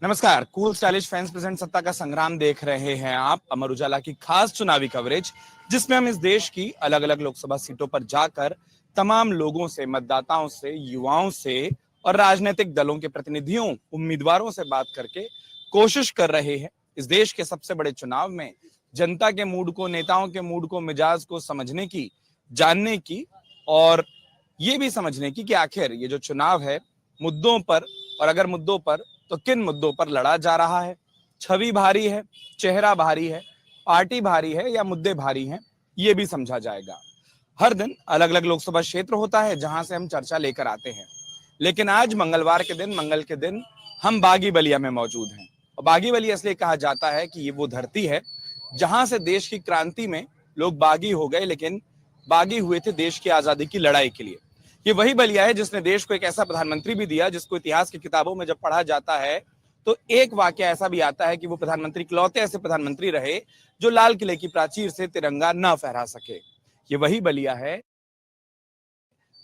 नमस्कार, cool stylish fans present सत्ता का संग्राम देख रहे हैं आप। अमर उजाला की खास चुनावी कवरेज, जिसमें हम इस देश की अलग अलग लोकसभा सीटों पर जाकर तमाम लोगों से, मतदाताओं से, युवाओं से और राजनीतिक दलों के प्रतिनिधियों, उम्मीदवारों से बात करके कोशिश कर रहे हैं इस देश के सबसे बड़े चुनाव में जनता के मूड को, नेताओं के मूड को, मिजाज को समझने की, जानने की और ये भी समझने की कि आखिर ये जो चुनाव है मुद्दों पर, और अगर मुद्दों पर तो किन मुद्दों पर लड़ा जा रहा है। छवि भारी है, चेहरा भारी है, पार्टी भारी है या मुद्दे भारी हैं, ये भी समझा जाएगा। हर दिन अलग अलग लोकसभा क्षेत्र होता है जहां से हम चर्चा लेकर आते हैं, लेकिन आज मंगल के दिन हम बागी बलिया में मौजूद हैं। और बागी बलिया इसलिए कहा जाता है कि ये वो धरती है जहां से देश की क्रांति में लोग बागी हो गए, लेकिन बागी हुए थे देश की आजादी की लड़ाई के लिए। ये वही बलिया है जिसने देश को एक ऐसा प्रधानमंत्री भी दिया जिसको इतिहास की किताबों में जब पढ़ा जाता है तो एक वाक्य ऐसा भी आता है कि वो प्रधानमंत्री इकलौते ऐसे प्रधानमंत्री रहे जो लाल किले की प्राचीर से तिरंगा न फहरा सके। ये वही बलिया है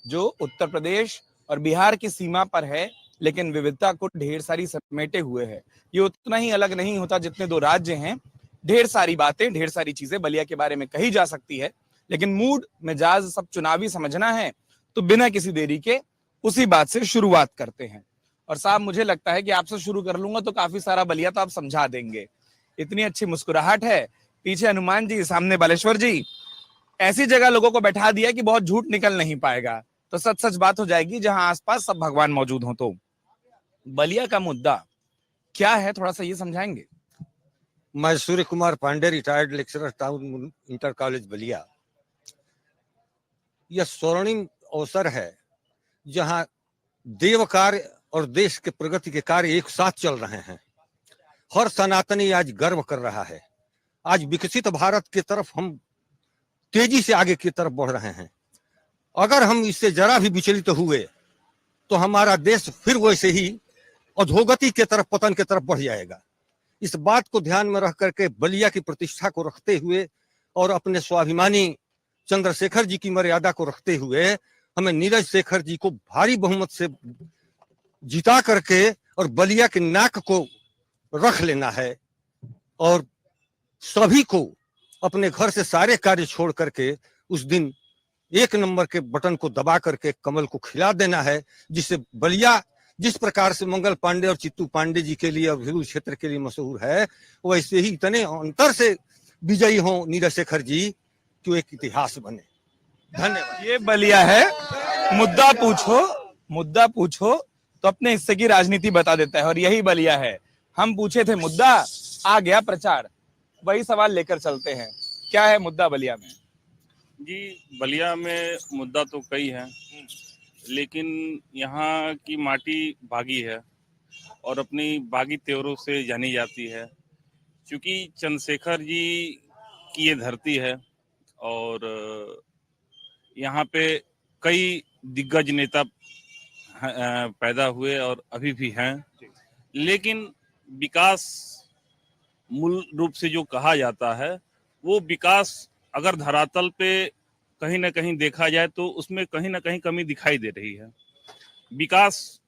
जो उत्तर प्रदेश और बिहार की सीमा पर है, लेकिन विविधता को ढेर सारी समेटे हुए है। ये उतना ही अलग नहीं होता जितने दो राज्य हैं। ढेर सारी बातें, ढेर सारी चीजें बलिया के बारे में कही जा सकती है, लेकिन मूड मिजाज सब चुनावी समझना है तो बिना किसी देरी के उसी बात से शुरुआत करते हैं। और साहब, मुझे लगता है कि आपसे शुरू कर लूंगा तो काफी सारा बलिया तो आप समझा देंगे। इतनी अच्छी मुस्कुराहट है, पीछे हनुमान जी, सामने बालेश्वर जी, ऐसी जगह लोगों को बैठा दिया कि बहुत झूठ निकल नहीं पाएगा, तो सच सच बात हो जाएगी जहां आसपास सब भगवान मौजूद हो। तो बलिया का मुद्दा क्या है, थोड़ा सा ये समझाएंगे? मैं Surya Kumar Pandey, retired lecturer, town inter college Ballia. यह स्वर्णिम अवसर है जहां देव कार्य और देश के प्रगति के कार्य एक साथ चल रहे हैं। हर सनातनी आज गर्व कर रहा है। आज विकसित भारत की तरफ हम तेजी से आगे की तरफ बढ़ रहे हैं। अगर हम इससे जरा भी विचलित हुए तो हमारा देश फिर वैसे ही अधोगति के तरफ, पतन के तरफ बढ़ जाएगा। इस बात को ध्यान में रख करके बलिया की प्रतिष्ठा को रखते हुए और अपने स्वाभिमानी चंद्रशेखर जी की मर्यादा को रखते हुए हमें नीरज शेखर जी को भारी बहुमत से जिता करके और बलिया के नाक को रख लेना है और सभी को अपने घर से सारे कार्य छोड़ करके उस दिन एक नंबर के बटन को दबा करके कमल को खिला देना है, जिससे बलिया जिस प्रकार से मंगल पांडे और चित्तू पांडे जी के लिए और भिरू क्षेत्र के लिए मशहूर है, वैसे ही इतने अंतर से विजयी हो नीरज शेखर जी कि एक इतिहास बने। धन्यवाद। ये बलिया है। मुद्दा पूछो तो अपने हिस्से की राजनीति बता देता है, और यही बलिया है। हम पूछे थे मुद्दा, आ गया प्रचार। वही सवाल लेकर चलते हैं, क्या है मुद्दा बलिया में? जी, बलिया में मुद्दा तो कई है, लेकिन यहाँ की माटी बागी है और अपनी बागी तेवरों से जानी जाती है। क्योंकि चंद्रशेखर जी की ये धरती है और यहाँ पे कई दिग्गज नेता पैदा हुए और अभी भी हैं, लेकिन विकास मूल रूप से जो कहा जाता है वो विकास अगर धरातल पे कहीं ना कहीं देखा जाए तो उसमें कहीं ना कहीं कमी दिखाई दे रही है। विकास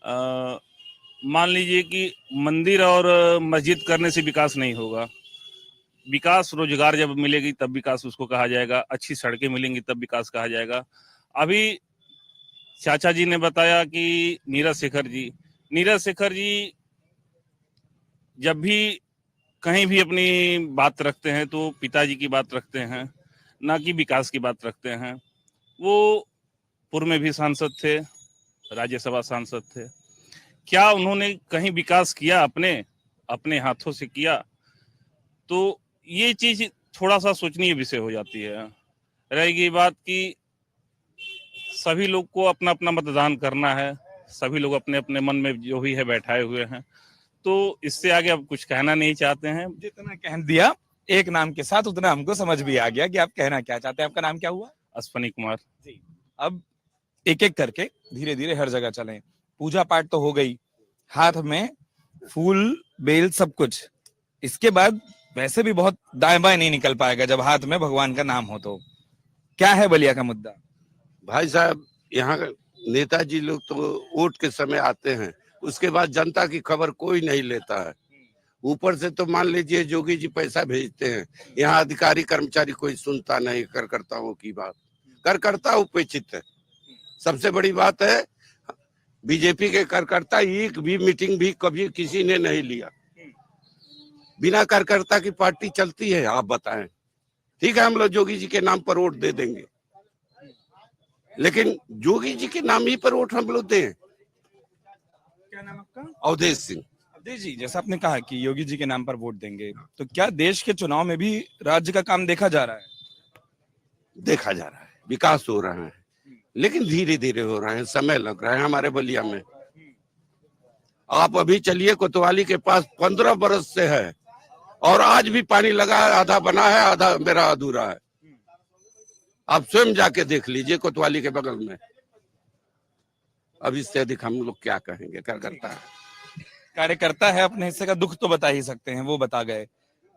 मान लीजिए कि मंदिर और मस्जिद करने से विकास नहीं होगा। विकास रोजगार जब मिलेगी तब विकास उसको कहा जाएगा, अच्छी सड़कें मिलेंगी तब विकास कहा जाएगा। अभी चाचा जी ने बताया कि नीरज शेखर जी जब भी कहीं भी अपनी बात रखते हैं तो पिताजी की बात रखते हैं, ना कि विकास की बात रखते हैं। वो पूर्व में भी सांसद थे, राज्यसभा सांसद थे। क्या उन्होंने कहीं विकास किया? अपने हाथों से किया? तो ये चीज थोड़ा सा सोचनीय विषय हो जाती है। रहेगी बात कि सभी लोग को अपना अपना मतदान करना है, सभी लोग अपने अपने मन में जो भी है बैठाए हुए हैं, तो इससे आगे अब कुछ कहना नहीं चाहते हैं। जितना कह दिया एक नाम के साथ उतना हमको समझ भी आ गया कि आप कहना क्या चाहते हैं। आपका नाम क्या हुआ? अश्वनी कुमार जी। अब एक एक करके धीरे धीरे हर जगह चलें। पूजा पाठ तो हो गई, हाथ में फूल बेल सब कुछ। इसके बाद वैसे भी बहुत दाएं बाएं नहीं निकल पाएगा जब हाथ में भगवान का नाम हो। तो क्या है बलिया का मुद्दा? भाई साहब, यहाँ नेताजी लोग तो वोट के समय आते हैं उसके बाद जनता की खबर कोई नहीं लेता है। ऊपर से तो मान लीजिए योगी जी पैसा भेजते हैं, यहाँ अधिकारी कर्मचारी कोई सुनता नहीं कार्यकर्ताओं की बात। कार्यकर्ता उपेक्षित है। सबसे बड़ी बात है, बीजेपी के कार्यकर्ता एक भी मीटिंग भी कभी किसी ने नहीं लिया। बिना कार्यकर्ता की पार्टी चलती है? आप बताएं। ठीक है, हम लोग योगी जी के नाम पर वोट दे देंगे, लेकिन योगी जी के नाम ही पर वोट हम लोग दें। क्या नाम आपका? अवधेश सिंह। अवधेश जी, जैसा आपने कहा कि योगी जी के नाम पर वोट देंगे, तो क्या देश के चुनाव में भी राज्य का काम देखा जा रहा है? देखा जा रहा है, विकास हो रहा है, लेकिन धीरे धीरे हो रहा है, समय लग रहा है। हमारे बलिया में आप अभी चलिए, कोतवाली के पास 15 बरस से है और आज भी पानी लगा है, आधा बना है, आधा मेरा अधूरा है। आप स्वयं जाके देख लीजिए कोतवाली के बगल में। अब इससे अधिक हम लोग क्या कहेंगे? कार्यकर्ता है, अपने हिस्से का दुख तो बता ही सकते हैं, वो बता गए।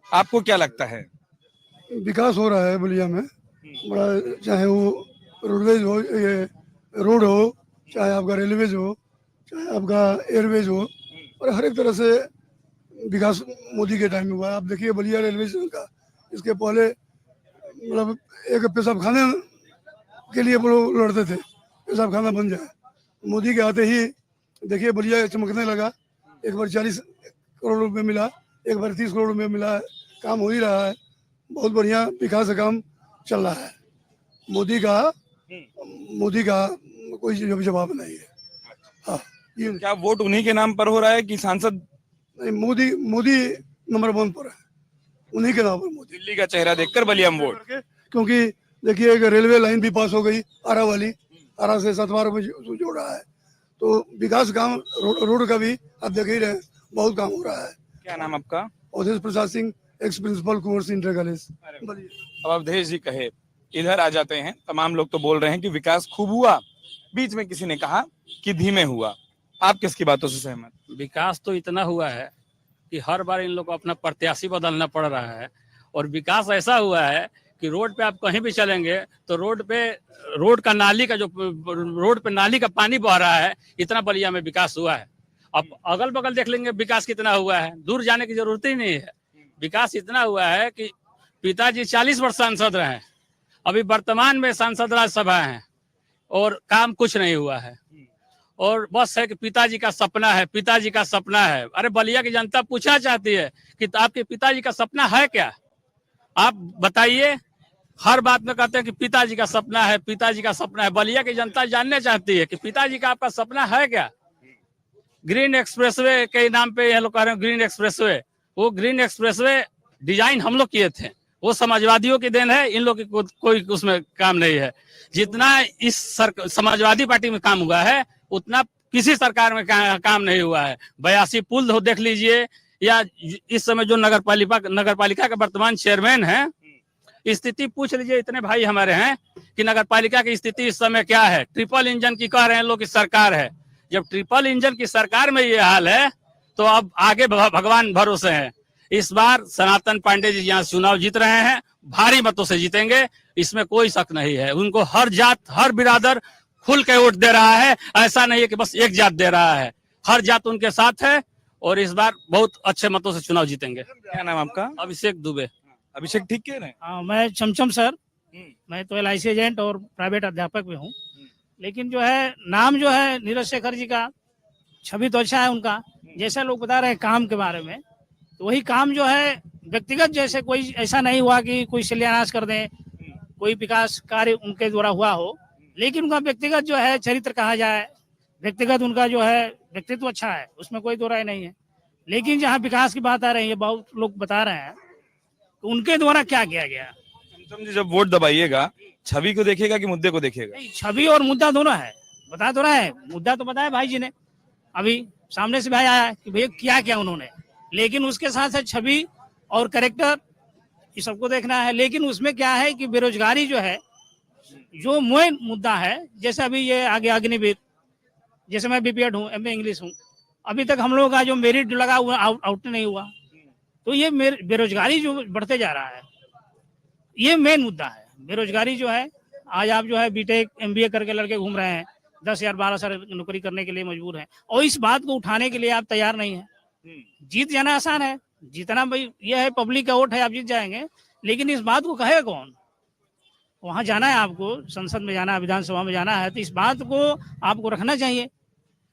आपको क्या लगता है? विकास हो रहा है बलिया में बड़ा, चाहे वो रोडवेज हो, ये रोड हो, चाहे आपका रेलवेज हो, चाहे आपका एयरवेज हो, और हर एक तरह से विकास मोदी के टाइम में हुआ है। आप देखिए बलिया रेलवे स्टेशन का, इसके पहले मतलब एक पेशाब खाने के लिए वो लोग लड़ते थे, पेशाब खाना बन जाए। मोदी के आते ही देखिए बलिया चमकने लगा। एक बार 40 करोड़ रुपए मिला, एक बार 30 करोड़ रुपए मिला है। काम हो ही रहा है, बहुत बढ़िया विकास का काम चल रहा है। मोदी का कोई जवाब नहीं है। हाँ, ये क्या वोट उन्हीं के नाम पर हो रहा है कि सांसद? नहीं, मोदी नंबर 1 पर है, उन्हीं के नाम पर मोदी। दिल्ली का चेहरा देखकर बलिया में वोट। क्योंकि देखिए एक रेलवे लाइन भी पास हो गई, आरा वाली, आरा से सतवार में जोड़ रहा है, तो विकास काम रोड का भी आप देख ही रहे, बहुत काम हो रहा है। क्या नाम आपका? Awadhesh Prasad Singh, ex principal Kunwar Singh inter college. अब अवधेश जी कहे, इधर आ जाते हैं। तमाम लोग तो बोल रहे हैं कि विकास खूब हुआ, बीच में किसी ने कहा कि धीमे हुआ। आप किसकी बातों से सहमत? विकास तो इतना हुआ है कि हर बार इन लोग को अपना प्रत्याशी बदलना पड़ रहा है। और विकास ऐसा हुआ है कि रोड पे आप कहीं भी चलेंगे तो रोड पे नाली का पानी बह रहा है। इतना बलिया में विकास हुआ है। अब अगल बगल देख लेंगे विकास कितना हुआ है, दूर जाने की जरूरत ही नहीं है। विकास इतना हुआ है कि पिताजी 40 वर्ष सांसद रहे, अभी वर्तमान में सांसद राज्यसभा हैं और काम कुछ नहीं हुआ है। और बस है कि पिताजी का सपना है, पिताजी का सपना है। अरे बलिया की जनता पूछना चाहती है कि आपके पिताजी का सपना है क्या? आप बताइए। हर बात में कहते हैं कि पिताजी का सपना है, पिताजी का सपना है। बलिया की जनता जानना चाहती है कि पिताजी का आपका सपना है क्या? ग्रीन एक्सप्रेसवे के नाम पे ये लोग कह रहे हैं ग्रीन एक्सप्रेसवे। वो ग्रीन एक्सप्रेसवे डिजाइन हम लोग किए थे, वो समाजवादियों की देन है। इन लोग की कोई उसमें काम नहीं है। जितना इस समाजवादी पार्टी में काम हुआ है उतना किसी सरकार में काम नहीं हुआ है। 82 पुल देख लीजिए, या इस समय जो नगर पालिका के वर्तमान चेयरमैन है, स्थिति पूछ लीजिए। इतने भाई हमारे हैं कि नगर पालिका की स्थिति इस समय क्या है। ट्रिपल इंजन की कह रहे हैं लोग की सरकार है। जब ट्रिपल इंजन की सरकार में ये हाल है तो अब आगे भगवान भरोसे हैं। इस बार सनातन पांडे जी यहाँ चुनाव जीत रहे हैं, भारी मतों से जीतेंगे, इसमें कोई शक नहीं है। उनको हर जात हर बिरादर खुल के वोट दे रहा है। ऐसा नहीं है कि बस एक जात दे रहा है, हर जात उनके साथ है और इस बार बहुत अच्छे मतों से चुनाव जीतेंगे। क्या नाम आपका? अभिषेक दुबे। अभिषेक ठीक कह रहे हैं? हाँ, मैं चमचम सर। मैं तो LIC एजेंट और प्राइवेट अध्यापक भी हूँ। लेकिन जो है नाम जो है नीरज शेखर जी का, छवि तो अच्छा है उनका। जैसे लोग बता रहे हैं काम के बारे में, तो वही काम जो है व्यक्तिगत जैसे कोई ऐसा नहीं हुआ कि कोई शिलान्यास कर दें, कोई विकास कार्य उनके द्वारा हुआ हो। लेकिन उनका व्यक्तिगत जो है चरित्र कहा जाए, व्यक्तिगत उनका जो है व्यक्तित्व अच्छा है, उसमें कोई दो राय नहीं है। लेकिन जहाँ विकास की बात आ रही है, बहुत लोग बता रहे हैं तो उनके द्वारा क्या किया गया। चमचम जी, जब वोट दबाइएगा छवि को देखेगा कि मुद्दे को देखेगा? नहीं, छवि और मुद्दा दोनों है। बता तो रहा है, मुद्दा तो बताया भाई जी ने, अभी सामने से भाई आया कि भैया क्या क्या उन्होंने, लेकिन उसके साथ साथ छवि और कैरेक्टर ये सबको देखना है। लेकिन उसमें क्या है कि बेरोजगारी जो है जो मेन मुद्दा है। जैसे अभी ये आगे अग्निवीर, जैसे मैं BPED हूँ, MA इंग्लिश हूँ, अभी तक हम लोगों का जो मेरिट लगा हुआ आउट नहीं हुआ। तो ये बेरोजगारी जो बढ़ते जा रहा है, ये मेन मुद्दा है। बेरोजगारी जो है, आज आप जो है BTech MBA करके लड़के घूम रहे हैं, 10,000 12,000 नौकरी करने के लिए मजबूर हैं, और इस बात को उठाने के लिए आप तैयार नहीं है। जीत जाना आसान है, जीतना भाई यह है, पब्लिक का वोट है, आप जीत जाएंगे, लेकिन इस बात को कहेगा कौन? वहां जाना है आपको, संसद में जाना है, विधानसभा में जाना है, तो इस बात को आपको रखना चाहिए।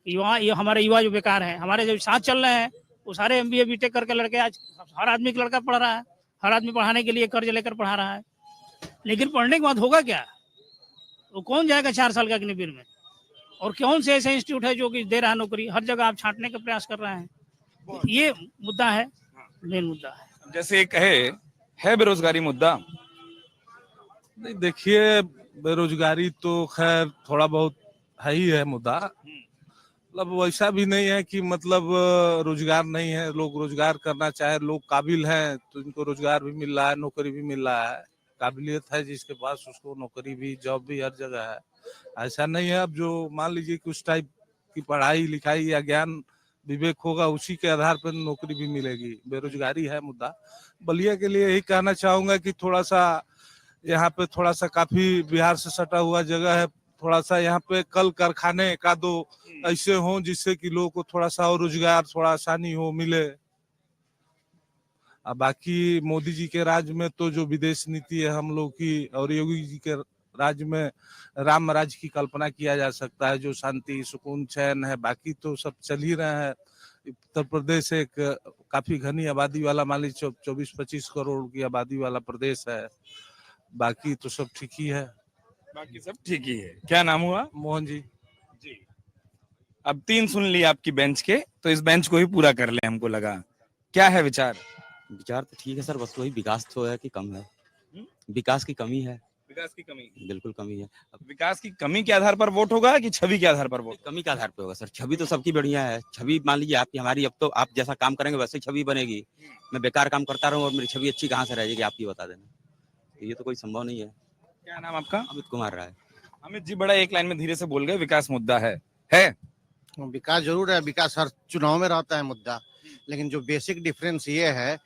युवा, ये हमारे युवा जो बेकार हैं, हमारे जो साथ चल रहे हैं, वो सारे MBA BTech करके लड़के, आज हर आदमी का लड़का पढ़ रहा है, हर आदमी पढ़ाने के लिए कर्ज लेकर पढ़ा रहा है, लेकिन पढ़ने के बाद होगा क्या? वो कौन जाएगा 4 साल का अग्निवीर में? और कौन से ऐसे इंस्टीट्यूट है जो कि दे रहा है नौकरी? हर जगह आप छांटने का प्रयास कर रहे हैं। ये मुद्दा है, मेन मुद्दा है। जैसे एक है बेरोजगारी मुद्दा। नहीं, देखिए, बेरोजगारी तो खैर थोड़ा बहुत है ही है मुद्दा। मतलब वैसा भी नहीं है कि मतलब रोजगार नहीं है, लोग रोजगार करना चाहे, लोग काबिल हैं तो इनको रोजगार भी मिल रहा है, नौकरी भी मिल रहा है, काबिलियत है जिसके पास उसको नौकरी भी, जॉब भी हर जगह है। ऐसा नहीं है अब जो मान लीजिए कि उस टाइप की पढ़ाई लिखाई या ज्ञान विवेक होगा उसी के आधार पर नौकरी भी मिलेगी। बेरोजगारी है मुद्दा। बलिया के लिए यही कहना चाहूंगा कि थोड़ा सा यहाँ पे थोड़ा सा काफी बिहार से सटा हुआ जगह है, थोड़ा सा यहाँ पे कल कारखाने का दो ऐसे हों जिससे कि लोगों को थोड़ा सा और रोजगार थोड़ा आसानी हो मिले। अब बाकी मोदी जी के राज में तो जो विदेश नीति है हम लोग की, और योगी जी के राज में राम राज्य की कल्पना किया जा सकता है, जो शांति सुकून चैन है, बाकी तो सब चल ही रहे हैं। उत्तर प्रदेश एक काफी घनी आबादी वाला, मान लीजिए 24-25 करोड़ की आबादी वाला प्रदेश है, बाकी तो सब ठीक ही है। बाकी सब ठीक ही है। क्या नाम हुआ? मोहन जी। जी। अब 3 सुन ली आपकी बेंच के, तो इस बेंच को ही पूरा कर ले, हमको लगा। क्या है विचार? विचार तो ठीक है सर, बस वही विकास तो है कि कम है, विकास की कमी है, विकास की कमी। बिल्कुल कमी है। अब विकास की कमी के आधार पर वोट होगा कि छवि के आधार पर वोट? कमी के आधार पे होगा सर। छवि तो सबकी बढ़िया है, छवि मान लीजिए आपकी हमारी, अब तो आप जैसा काम करेंगे वैसे छवि बनेगी। मैं बेकार काम करता रहूं और मेरी छवि अच्छी कहाँ से रहेगी, आप ही बता देना। ये तो कोई संभव नहीं है। क्या नाम आपका? अमित कुमार राय। अमित जी, बड़ा एक लाइन में धीरे से बोल गए, विकास मुद्दा है। विकास जरूर है, विकास हर चुनाव में रहता है मुद्दा, लेकिन जो बेसिक डिफरेंस ये है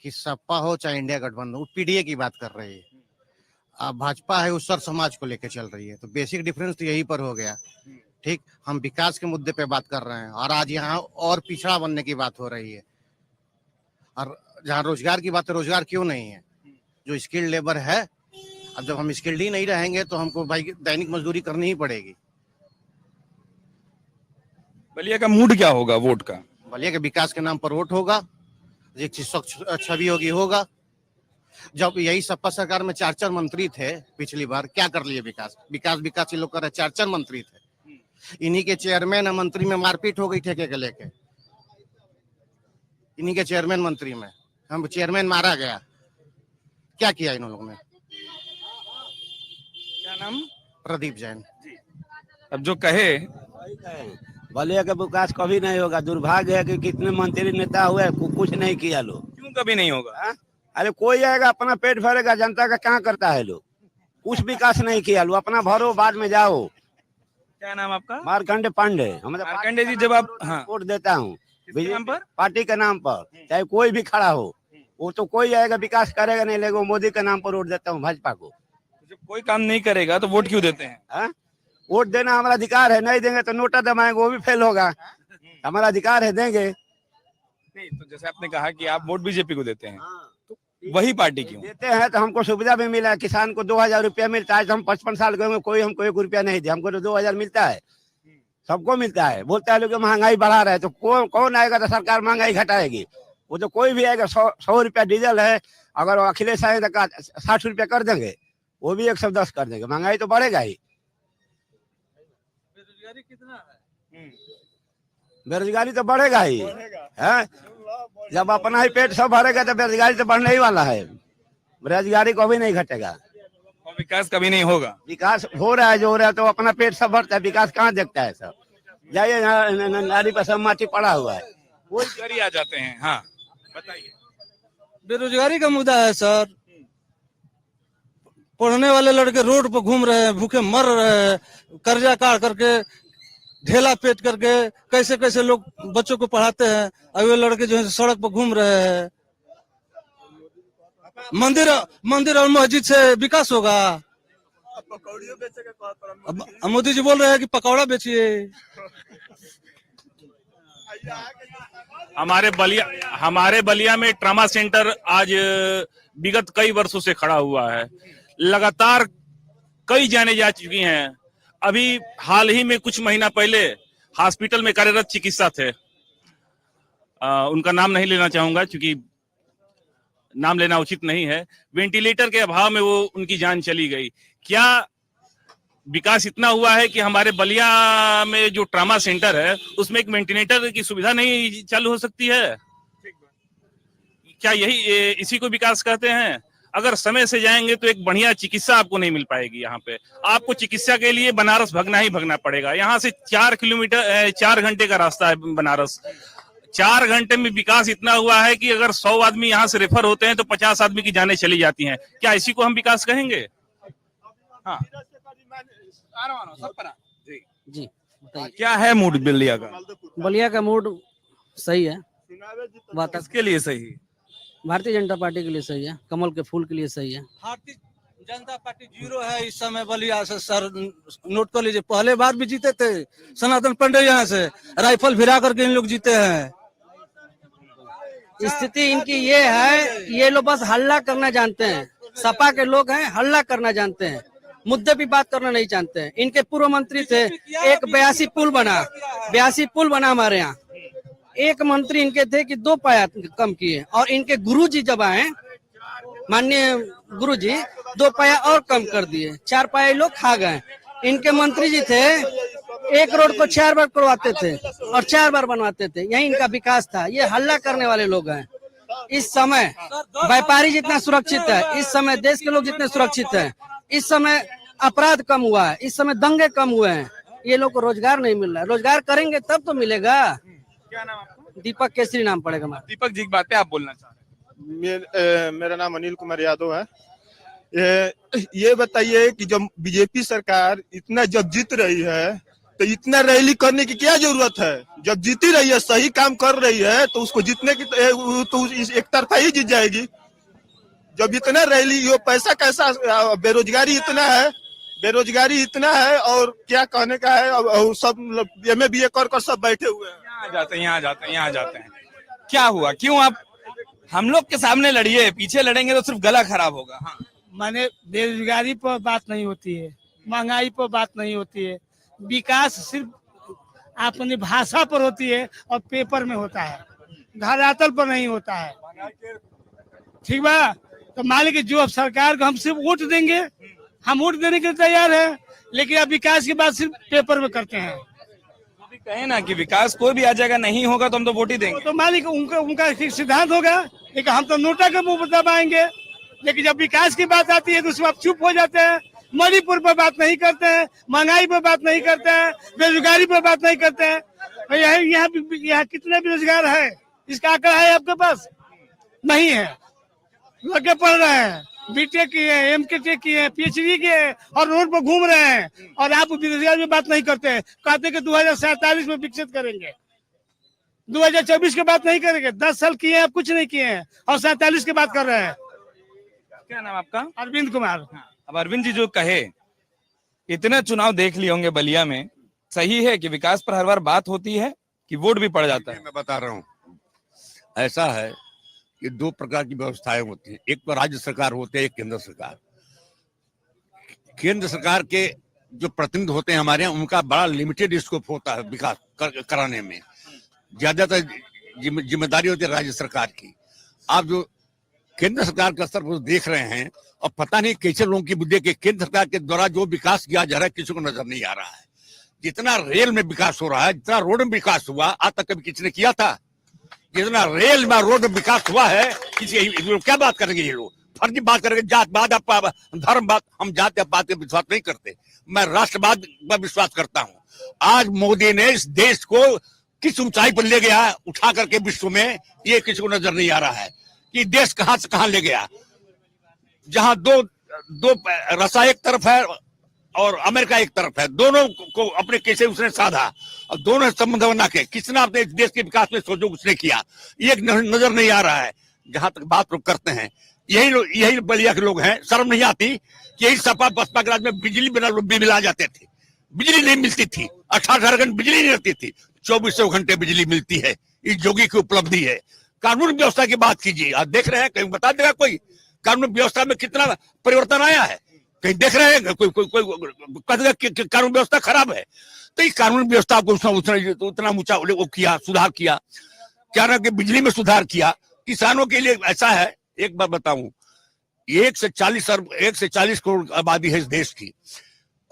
कि सपा हो चाहे इंडिया गठबंधन, वो PDA की बात कर रही है, अब भाजपा है उस समाज को लेकर चल रही है, तो बेसिक डिफरेंस तो यही पर हो गया। ठीक, हम विकास के मुद्दे पे बात कर रहे हैं और आज यहाँ और पिछड़ा बनने की बात हो रही है। और जहाँ रोजगार की बात है, रोजगार क्यों नहीं है? जो स्किल्ड लेबर है, अब जब हम स्किल्ड ही नहीं रहेंगे तो हमको भाई दैनिक मजदूरी करनी ही पड़ेगी। बलिया का मूड क्या होगा वोट का? बलिया के विकास के नाम पर वोट होगा, एक छवि होगी होगा। जब यही सपा सरकार में 4 मंत्री थे पिछली बार, क्या कर लिए? विकास विकास विकास ये लोग कर रहे, 4 मंत्री थे, इन्हीं के चेयरमैन और मंत्री में मारपीट हो गई ठेके के लेके, इन्हीं के चेयरमैन मंत्री में हम चेयरमैन मारा गया। क्या किया इन लोगों ने? क्या नाम? प्रदीप जैन। अब जो कहे, बलिया का विकास कभी नहीं होगा। दुर्भाग्य है कि कितने मंत्री नेता हुए, कुछ नहीं किया लोग। क्यों कभी नहीं होगा? अरे कोई आएगा अपना पेट भरेगा, जनता का क्या करता है लोग? कुछ विकास नहीं किया लोग, अपना भरो बाद में जाओ। क्या नाम आपका? मारकंडे पांडे। मारकंडे जी, जब आप वोट देता हूँ नाम पर, पार्टी के नाम पर, चाहे कोई भी खड़ा हो, वो तो कोई आएगा विकास करेगा नहीं, लेकिन मोदी के नाम पर वोट देता हूँ भाजपा को। जब कोई काम नहीं करेगा तो वोट क्यों देते हैं? वोट देना हमारा अधिकार है, नहीं देंगे तो नोटा दबाएंगे, वो भी फेल होगा। हमारा अधिकार है, देंगे। नहीं, तो जैसे आपने कहा कि आप वोट बीजेपी को देते हैं, तो वही पार्टी क्यों देते हैं? तो हमको सुविधा भी मिला है, किसान को 2000 रुपया मिलता है। तो हम 55 साल के होंगे, कोई हमको 1 रुपया नहीं दे, हमको तो 2000 मिलता है, सबको मिलता है। बोलता है लोग महंगाई बढ़ा रहे हैं, तो कौन आएगा तो सरकार महंगाई घटाएगी? वो तो कोई भी आएगा। 100 रुपया डीजल है, अगर अखिलेश आए तो 60 रुपया कर देंगे, वो भी 110 कर देंगे, महंगाई तो बढ़ेगा ही। बेरोजगारी कितना है? बेरोजगारी तो बढ़ेगा ही है। जब अपना ही पेट सब भरेगा तो बेरोजगारी तो बढ़ने ही वाला है, बेरोजगारी कभी नहीं घटेगा। और विकास कभी नहीं होगा। विकास हो रहा है, जो हो रहा है, तो अपना पेट सब भरता है, विकास कहाँ देखता है? सब जाइए, नाली पर सब माटी पड़ा हुआ है, वो करी आ जाते हैं। हाँ, बताइए। बेरोजगारी का मुद्दा है सर। पढ़ने वाले लड़के रोड पर घूम रहे हैं, भूखे मर रहे हैं, कर्जा काट करके, ढेला पेट करके, कैसे कैसे लोग बच्चों को पढ़ाते हैं, और वे लड़के जो है सड़क पर घूम रहे हैं। मंदिर और मस्जिद से विकास होगा? अब मोदी जी बोल रहे हैं कि पकौड़ा बेचिए। हमारे बलिया में ट्रामा सेंटर आज विगत कई वर्षों से खड़ा हुआ है। लगातार कई जाने जा चुकी हैं। अभी हाल ही में कुछ महीना पहले हॉस्पिटल में कार्यरत चिकित्सा थे, उनका नाम नहीं लेना चाहूंगा क्योंकि नाम लेना उचित नहीं है। वेंटिलेटर के अभाव में वो उनकी जान चली गई। क्या विकास इतना हुआ है कि हमारे बलिया में जो ट्रामा सेंटर है उसमें एक वेंटिलेटर की सुविधा नहीं चालू हो सकती है? क्या इसी को विकास कहते हैं? अगर समय से जाएंगे तो एक बढ़िया चिकित्सा आपको नहीं मिल पाएगी। यहाँ पे आपको चिकित्सा के लिए बनारस भगना ही भगना पड़ेगा। यहाँ से 4 घंटे का रास्ता है बनारस। 4 घंटे में विकास इतना हुआ है कि अगर 100 आदमी यहाँ से रेफर होते हैं तो 50 आदमी की जानें चली जाती हैं। क्या इसी को हम विकास कहेंगे? हाँ जी क्या है मूड बलिया का? बलिया का मूड सही है। बात किसके लिए सही? भारतीय जनता पार्टी के लिए सही है, कमल के फूल के लिए सही है। भारतीय जनता पार्टी 0 है इस समय बलिया से। सर नोट कर लीजिए, पहले बार भी जीते थे सनातन पंडे यहाँ से, राइफल फिरा करके इन लोग जीते हैं। स्थिति इनकी ये है, ये लोग बस हल्ला करना जानते हैं। सपा के लोग हैं, हल्ला करना जानते हैं, मुद्दे पे बात करना नहीं जानते हैं। इनके पूर्व मंत्री थे, एक 82 पुल बना हमारे यहाँ। एक मंत्री इनके थे कि 2 पाया कम किए, और इनके गुरुजी जब आए, माननीय गुरुजी 2 पाया और कम कर दिए, 4 पाया लोग खा गए। इनके मंत्री जी थे, एक रोड को 4 बार करवाते थे और 4 बार बनवाते थे। यही इनका विकास था। ये हल्ला करने वाले लोग हैं। इस समय व्यापारी जितना सुरक्षित है, इस समय देश के लोग जितने सुरक्षित हैं, इस समय अपराध कम हुआ है, इस समय दंगे कम हुए हैं। ये लोग को रोजगार नहीं मिल रहा है। रोजगार करेंगे तब तो मिलेगा। क्या नाम आपका? दीपक केसरी नाम पड़ेगा हमारा। दीपक जी, एक बात पे आप बोलना चाह रहे हैं? मेरा नाम अनिल कुमार यादव है। ये बताइए कि जब बीजेपी सरकार इतना जब जीत रही है तो इतना रैली करने की क्या जरूरत है? जब जीती रही है, सही काम कर रही है तो उसको जीतने की तो एक तरफा ही जीत जाएगी। जब इतना रैली, ये पैसा कैसा, बेरोजगारी इतना है और क्या कहने का है। और सब MA BA कर सब बैठे हुए हैं। यहाँ जाते हैं। क्या हुआ? क्यों आप हम लोग के सामने लड़िए, पीछे लड़ेंगे तो सिर्फ गला खराब होगा। हाँ, माने बेरोजगारी पर बात नहीं होती है, महंगाई पर बात नहीं होती है, विकास सिर्फ अपनी भाषा पर होती है और पेपर में होता है, धरातल पर नहीं होता है। ठीक बा? तो मान लीजिए जो अब सरकार को हम सिर्फ वोट देंगे, हम वोट देने के लिए तैयार है, लेकिन अब विकास की बात सिर्फ पेपर में करते हैं। कहे ना कि विकास कोई भी आ जाएगा, नहीं होगा तो हम तो वोट ही देंगे। तो मान लीजिए उनका सिद्धांत होगा, लेकिन हम तो नोटा का मुंह दबाएंगे। लेकिन जब विकास की बात आती है तो उसमें आप चुप हो जाते हैं। मणिपुर पर बात नहीं करते हैं, महंगाई पर बात नहीं करते हैं, बेरोजगारी पर बात नहीं करते हैं। यहाँ कितने बेरोजगार है, इसका आंकड़ा है आपके पास? नहीं है। लगे पढ़ रहे हैं, BTech किए, MTech किए, PhD किए और रोड पर घूम रहे हैं, और आप बेरोजगारी में बात नहीं करते हैं। कहते कि 2047 में विकसित करेंगे, 2024 की बात नहीं करेंगे। 10 साल किए आप, कुछ नहीं किए हैं, और 47 की बात कर रहे हैं। क्या नाम आपका? अरविंद कुमार। अब अरविंद जी जो कहे, इतने चुनाव देख लिए होंगे बलिया में, सही है कि विकास पर हर बार बात होती है कि वोट भी पड़ जाता है? मैं बता रहा हूँ, ऐसा है कि 2 प्रकार की व्यवस्थाएं होती हैं। एक तो राज्य सरकार होते हैं, एक केंद्र सरकार। केंद्र सरकार के जो प्रतिनिधि होते हैं हमारे यहाँ, उनका बड़ा लिमिटेड स्कोप होता है विकास कराने में। ज्यादातर जिम्मेदारी होती है राज्य सरकार की। आप जो केंद्र सरकार का स्तर पर देख रहे हैं, और पता नहीं कैसे लोगों की बुद्धि के केंद्र सरकार के द्वारा जो विकास किया जा रहा है किसी को नजर नहीं आ रहा है। जितना रेल में विकास हो रहा है, जितना रोड में विकास हुआ, आज तक कभी किसी ने किया था? जितना रेल में रोड में विकास हुआ है, किसी क्या बात करेंगे ये लोग? फर्जी बात करेंगे, जातवाद, धर्म बात। हम जात बात पे विश्वास नहीं करते, मैं राष्ट्रवाद पर विश्वास करता हूँ। आज मोदी ने इस देश को किस ऊंचाई पर ले गया उठा करके विश्व में, ये किसी को नजर नहीं आ रहा है कि देश कहां से कहां ले गया। जहां दो रसा एक तरफ है और अमेरिका एक तरफ है, दोनों को अपने कैसे उसने साधा और दोनों संबंध बना के किसने अपने देश के विकास में सोचो उसने किया, ये नजर नहीं आ रहा है। जहां तक बात लोग करते हैं यही बलिया के लोग हैं। शर्म नहीं आती कि यही सपा बसपा के राज में बिजली बिना बिल आ जाते थे, बिजली नहीं मिलती थी, 18 घंटे बिजली नहीं रहती थी, 24 घंटे बिजली मिलती है। इस योगी की उपलब्धि है। कानून व्यवस्था की बात कीजिए, आप देख रहे हैं, कहीं बता देगा कोई कानून व्यवस्था में कितना परिवर्तन आया है? कहीं देख रहे हैं कोई कहेगा कि कानून व्यवस्था खराब है? तो ये कानून व्यवस्था को उतना ऊंचा वो किया, सुधार किया, क्या ना कि बिजली में सुधार किया। किसानों के लिए ऐसा है, एक बार बताऊं, 1 से 40 करोड़ आबादी है इस देश की।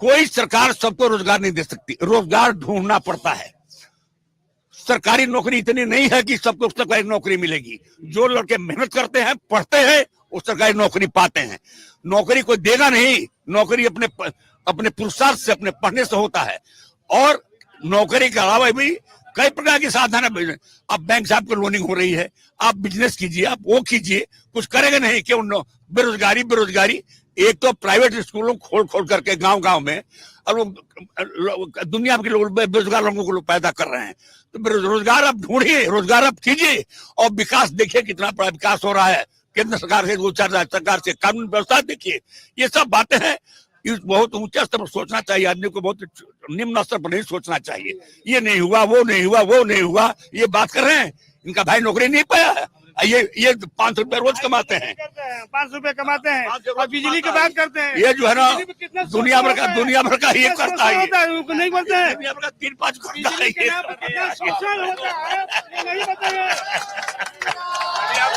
कोई सरकार सबको रोजगार नहीं दे सकती, रोजगार ढूंढना पड़ता है। सरकारी नौकरी इतनी नहीं है कि सबको सरकारी नौकरी मिलेगी। जो लड़के मेहनत करते हैं, पढ़ते हैं, वो सरकारी नौकरी पाते हैं। नौकरी कोई देगा नहीं, नौकरी अपने पुरुषार्थ से, अपने पढ़ने से होता है। और नौकरी के अलावा भी कई प्रकार के साधन है। अब बैंक से आपको लोनिंग हो रही है, आप बिजनेस कीजिए, आप वो कीजिए, कुछ करेंगे नहीं। क्यों? बेरोजगारी। एक तो प्राइवेट स्कूलों खोल करके गांव में और दुनिया के लोग बेरोजगार लोगों को पैदा कर रहे हैं। तो रोजगार आप ढूंढिए, रोजगार आप कीजिए, और विकास देखिए कितना बड़ा विकास हो रहा है केंद्र सरकार से, सरकार से। कानून व्यवस्था देखिए, ये सब बातें हैं। बहुत ऊंचे स्तर पर सोचना चाहिए आदमी को, बहुत निम्न स्तर पर नहीं सोचना चाहिए। ये नहीं हुआ, वो नहीं हुआ, ये बात कर रहे हैं। इनका भाई नौकरी नहीं पाया है, ये 500 रुपए रोज कमाते हैं, 500 रुपए कमाते हैं और बिजली की बात करते हैं। ये जो है ना दुनिया भर का ये करता है, नहीं बोलते हैं। दुनिया भर का 3-5 करता है।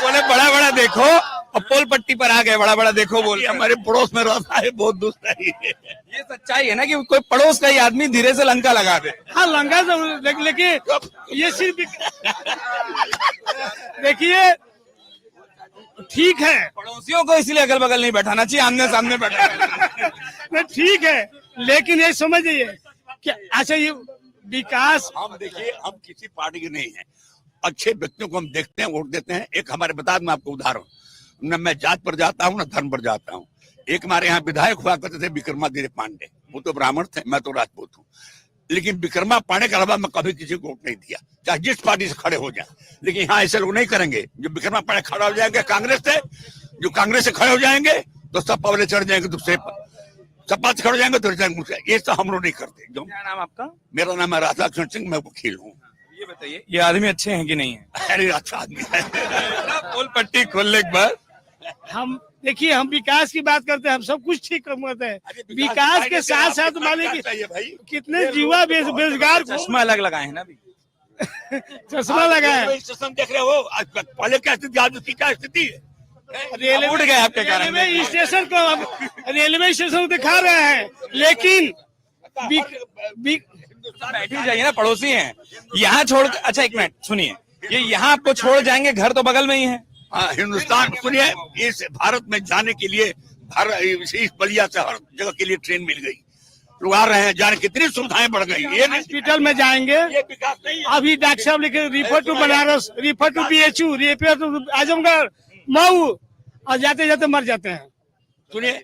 बोले बड़ा देखो, और पोल पट्टी पर आ गए, बड़ा देखो बोल। हमारे पड़ोस में रहता है, बहुत दूसरा ही है। ये सच्चाई है ना कि कोई पड़ोस का ही आदमी धीरे से लंका लगा दे। हाँ, लंका से, लेकिन ये सिर्फ देखिए, ठीक है, पड़ोसियों को इसलिए अगल बगल नहीं बैठाना चाहिए, आमने सामने बैठा। ठीक है, लेकिन ये समझिए कि अच्छा, ये विकास, हम देखिए, हम किसी पार्टी के नहीं है, अच्छे व्यक्तियों को हम देखते हैं, वोट देते हैं। एक हमारे बता दूं आपको उदाहरण, न मैं जात पर जाता हूँ, न धर्म पर जाता हूँ। एक हमारे यहाँ विधायक हुआ करते थे विक्रमादित्य पांडे, वो तो ब्राह्मण थे, मैं तो राजपूत हूँ। लेकिन विक्रमा पांडे के अलावा मैं कभी किसी को वोट नहीं दिया, चाहे जिस पार्टी से खड़े हो जाए। लेकिन यहाँ ऐसे लोग नहीं करेंगे। जो विक्रमा पांडे खड़ा हो जाएंगे कांग्रेस से, जो कांग्रेस से खड़े हो जाएंगे तो सपा वाले चढ़ जाएंगे दूसरे पर, सपा से खड़े हो जाएंगे तो ये सब हम लोग नहीं करते। जो क्या नाम आपका? मेरा नाम है राधाकृष्ण सिंह, मैं वकील हूँ। ये बताइए, ये आदमी अच्छे हैं कि नहीं है? अरे अच्छा आदमी है। पोल पट्टी खोलने के बाद हम देखिए, हम विकास की बात करते हैं, हम सब कुछ ठीक करते हैं। विकास के साथ साथ मान लीजिए कितने युवा बेरोजगार, चश्मा अलग लगाए हैं ना अभी। चश्मा लगाए, स्टेशन देख रहे हो, पहले क्या स्थिति, आज उसकी क्या स्थिति है? उठ गए आपके कारण। रेलवे स्टेशन को, रेलवे स्टेशन को दिखा रहे हैं, लेकिन बैठ ही जाइए ना, पड़ोसी हैं। यहाँ छोड़, अच्छा एक मिनट सुनिए, ये यहाँ आपको छोड़ जाएंगे, घर तो बगल में ही है। हाँ, हिंदुस्तान सुनिए, इस भारत में जाने के लिए इस बलिया से हर जगह के लिए ट्रेन मिल गई, लोग आ रहे हैं, जाने कितनी सुविधाएं बढ़ गई। ये हॉस्पिटल में जाएंगे, ये विकास नहीं है। अभी डॉक्टर साहब लिखे refer to Banaras, refer to BHU, refer to Azamgarh, Mau, और जाते जाते मर जाते हैं। सुनिए,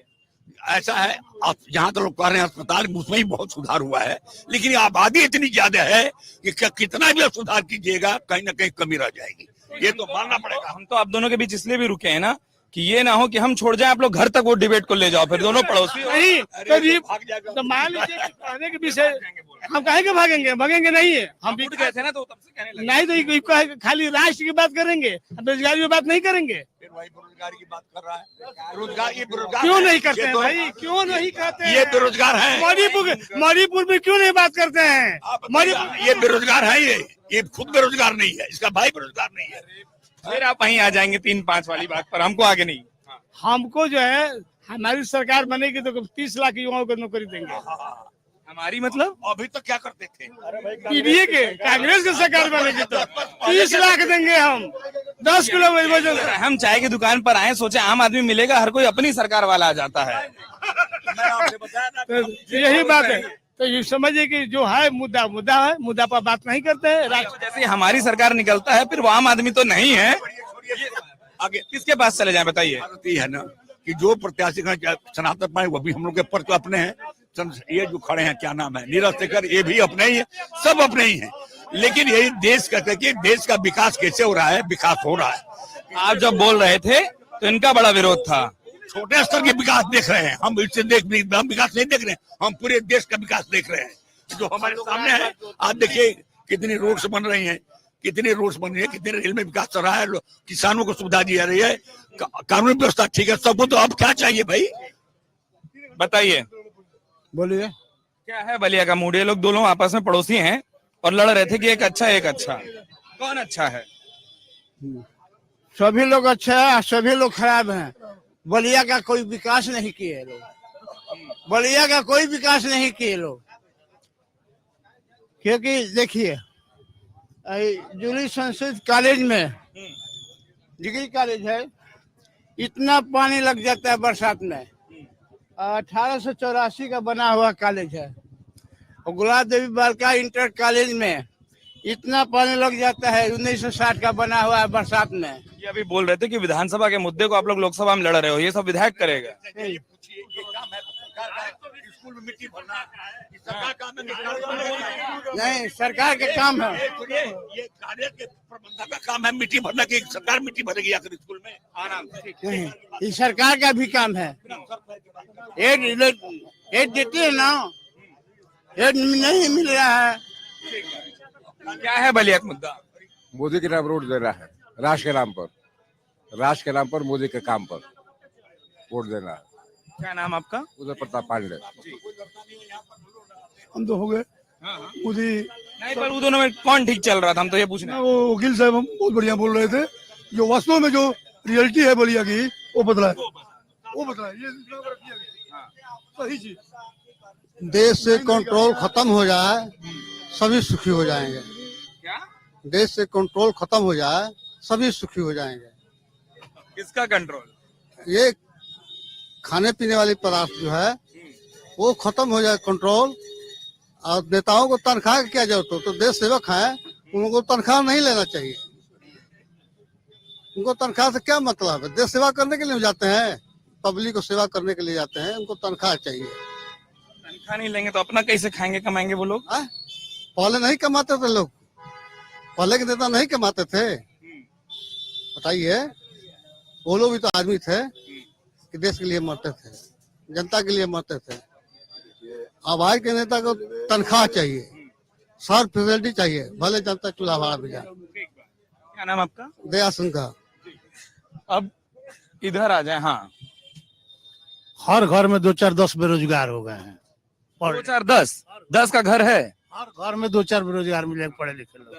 ऐसा है, जहाँ तो लोग कह रहे हैं अस्पताल, उसमें ही बहुत सुधार हुआ है, लेकिन आबादी इतनी ज्यादा है कि कितना भी सुधार कीजिएगा कहीं ना कहीं कमी रह जाएगी। ये तो मानना पड़ेगा। हम तो आप दोनों के बीच इसलिए भी रुके हैं ना कि ये ना हो कि हम छोड़ जाएं, आप लोग घर तक वो डिबेट को ले जाओ, फिर दोनों पड़ोसी नहीं तो मान लीजिए कि कहने के विषय हम कहेंगे भागेंगे नहीं है। हम उठ गए थे ना, तो तब से कहने लगे। नहीं तो खाली राष्ट्र की बात करेंगे, बेरोजगारी की बात नहीं करेंगे। फिर वही बेरोजगारी की बात कर रहा है। बेरोजगार क्यों नहीं करते हैं भाई, क्यों नहीं करते हैं? ये बेरोजगार है। मणिपुर में क्यों नहीं बात करते हैं? ये बेरोजगार है, ये खुद बेरोजगार नहीं है, इसका भाई बेरोजगार नहीं है। फिर आप वहीं आ जाएंगे 3-5 वाली बात पर, हमको आगे नहीं। हमको जो है, हमारी सरकार बनेगी तो 30 लाख युवाओं को नौकरी देंगे। हमारी मतलब अभी तक क्या करते थे? पीडीए के, कांग्रेस की सरकार बनेगी तो 30 लाख देंगे हम, 10 किलो वजन। हम चाय की दुकान पर आए, सोचे आम आदमी मिलेगा, हर कोई अपनी सरकार वाला आ जाता है। तो यही बात है। तो ये समझिए कि जो है मुद्दा है, मुद्दा पर बात नहीं करते हैं। जैसे हमारी सरकार निकलता है, फिर वो आम आदमी तो नहीं है, आगे किसके पास चले जाए बताइए? है ना कि जो प्रत्याशी सनातन पाए वो भी हम लोग के पर तो अपने हैं। ये जो खड़े हैं, क्या नाम है, नीरज शेखर, ये भी अपने ही है, सब अपने ही हैं। लेकिन यही देश कहते हैं कि देश का विकास कैसे हो रहा है, विकास हो रहा है। आप जब बोल रहे थे तो इनका बड़ा विरोध था। छोटे स्तर के विकास देख रहे हैं हम, इससे हम विकास नहीं देख रहे हैं, हम पूरे देश का विकास देख रहे हैं जो हमारे सामने है। आज देखिए कितनी रोड्स बन रही हैं, कितनी रोड्स बन रही है, कितने रेल में विकास चल रहा है, किसानों को सुविधा दी जा रही है, कानून व्यवस्था ठीक है, सबको तो अब क्या चाहिए भाई? बताइए बोलिए। क्या है बलिया का मूड? ये लोग दोनों आपस में पड़ोसी हैं और लड़ रहे थे कि एक अच्छा, कौन अच्छा है? सभी लोग अच्छे हैं, सभी लोग खराब हैं। बलिया का कोई विकास नहीं किए लोग, बलिया का कोई विकास नहीं किए लोग। क्योंकि देखिए जूली संस्कृत कॉलेज में, डिग्री कॉलेज है, इतना पानी लग जाता है बरसात में। 1884 का बना हुआ कॉलेज है। और गुलाब देवी बालिका इंटर कॉलेज में इतना पानी लग जाता है, 1960 का बना हुआ है बरसात में। ये अभी बोल रहे थे कि विधानसभा के मुद्दे को आप लोग लोकसभा में लड़ रहे हो, ये सब विधायक करेगा? स्कूल में मिट्टी भरना सरकार का नहीं, सरकार के काम है, ये कार्य के प्रबंधक का काम है मिट्टी भरना, की सरकार मिट्टी भरेगी आखिर स्कूल में? नहीं, ये सरकार का भी काम है। एड देती है ना, एड नहीं मिल रहा है। क्या है बलिया का मुद्दा? मोदी के नाम रोड दे रहा है, राष्ट्र के नाम पर, राष्ट्र के नाम पर मोदी के काम पर वोट देना। क्या नाम आपका? उदय प्रताप पांडे। हम तो हो गए मोदी। नहीं, पर वो दोनों में कौन ठीक चल रहा था, हम तो ये पूछना है। वो वकील साहब हम बहुत बढ़िया बोल रहे थे, जो वास्तव में जो रियलिटी है बलिया की वो बदला है, वो बदला है। ये सही चीज। देश से कंट्रोल खत्म हो जाए सभी सुखी हो जाएंगे। क्या? देश से कंट्रोल खत्म हो जाए सभी सुखी हो जाएंगे। किसका कंट्रोल? ये खाने पीने वाली पदार्थ जो है वो खत्म हो जाए कंट्रोल। और नेताओं को तनख्वाह की क्या जरूरत हो? तो देश सेवक हैं, उनको तनख्वाह नहीं लेना चाहिए। उनको तनख्वाह से क्या मतलब है? देश सेवा करने के लिए जाते हैं, पब्लिक को सेवा करने के लिए जाते हैं, उनको तनख्वाह चाहिए। तनख्वाह नहीं लेंगे तो अपना कैसे खाएंगे कमाएंगे वो लोग? पहले नहीं कमाते थे लोग, पहले के नेता नहीं कमाते थे। बताइए, वो लोग भी तो आदमी थे कि देश के लिए मरते थे, जनता के लिए मरते थे। अब आज के नेता को तनख्वाह चाहिए, सब फैसिलिटी चाहिए, भले जनता चूल्हा भाड़ा भी जाए। क्या नाम आपका? दया सिंह। अब इधर आ जाए। हाँ, हर घर में 2-4-10 बेरोजगार हो गए हैं। 2-4-10 का घर है। हर घर में 2-4 बेरोजगार मिलेंगे, पढ़े लिखे लोग।